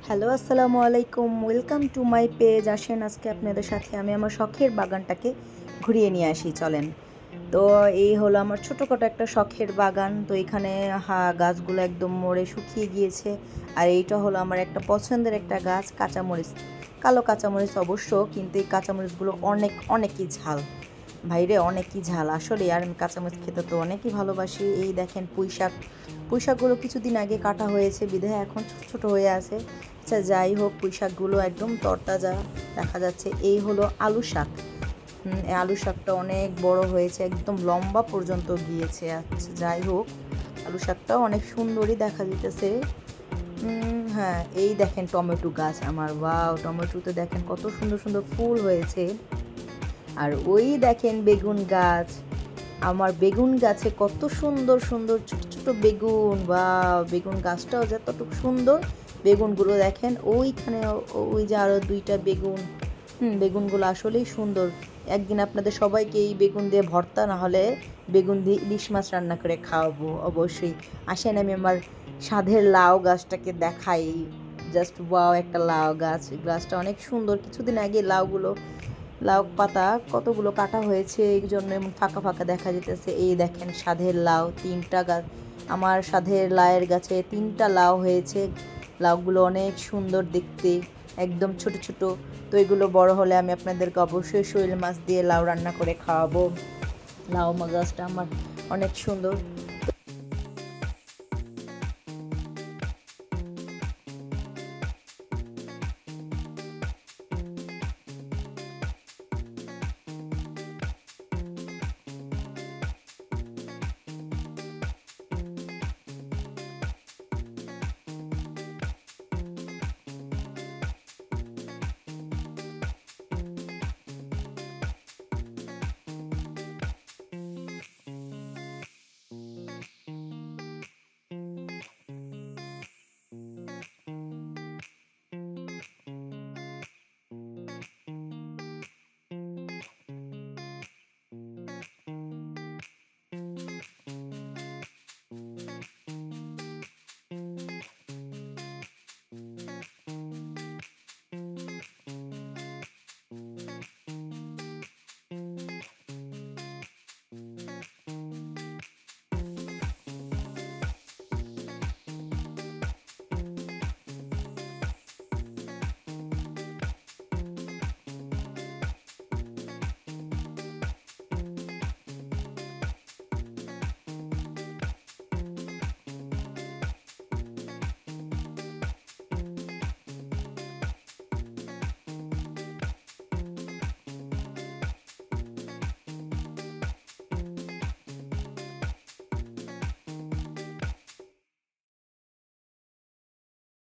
Hello, আসসালামু আলাইকুম। Welcome to my page. আসেন আজকে আপনাদের সাথে আমি আমার শখের বাগানটাকে ঘুরিয়ে নিয়ে আসি, চলেন। তো এই হলো আমার ছোটোখাটো একটা শখের বাগান। তো এখানে গাছগুলো একদম মরে শুকিয়ে গিয়েছে। আর এইটা হলো আমার একটা পছন্দের একটা গাছ, কাঁচামরিচ। কালো কাঁচামরিচ অবশ্য, কিন্তু এই কাঁচামরিচগুলো অনেকই ঝাল। ভাইরে অনেকই ঝাল আসলে। আর আমি কাঁচামরিচ খেতে তো অনেকই ভালোবাসি। এই দেখেন পুঁইশাকগুলো কিছুদিন আগে কাটা হয়েছে বিধায় এখন ছোট ছোট হয়ে আছে। আচ্ছা যাই হোক, পুঁইশাকগুলো একদম তরতাজা দেখা যাচ্ছে। এই হলো আলু শাক। এই আলু শাকটা অনেক বড় হয়েছে, একদম লম্বা পর্যন্ত গিয়েছে। আচ্ছা যাই হোক, আলু শাকটাও অনেক সুন্দরই দেখা যেতেছে। হ্যাঁ, এই দেখেন টমেটো গাছ আমার। ওয়াও, টমেটোতে দেখেন কত সুন্দর সুন্দর ফুল হয়েছে। আর ওই দেখেন বেগুন গাছ। আমার বেগুন গাছে কত সুন্দর সুন্দর ছোট ছোট বেগুন, বা বেগুন গাছটাও যতটুকু সুন্দর, বেগুনগুলো দেখেন ওইখানে। ওই যে আরও দুইটা বেগুন। বেগুনগুলো আসলেই সুন্দর। একদিন আপনাদের সবাইকে এই বেগুন দিয়ে ভর্তা, না হলে বেগুন দিয়ে ইলিশ মাছ রান্না করে খাওয়াবো অবশ্যই। আসেন আমি আমার স্বাদের লাউ গাছটাকে দেখাই। জাস্ট ওয়াও, একটা লাউ গাছ। গাছটা অনেক সুন্দর। কিছুদিন আগে লাউ পাতা কতগুলো কাটা হয়েছে, এই জন্য এমন ফাঁকা ফাঁকা দেখা যেতেছে। এই দেখেন স্বাদের লাউ, তিনটা গাছ। আমার স্বাদের লাউয়ের গাছে তিনটা লাউ হয়েছে। লাউগুলো অনেক সুন্দর দেখতে, একদম ছোট ছোট। তো এগুলো বড় হলে আমি আপনাদেরকে অবশ্যই শৈল মাছ দিয়ে লাউ রান্না করে খাওয়াবো। লাউ গাছটা আমার অনেক সুন্দর।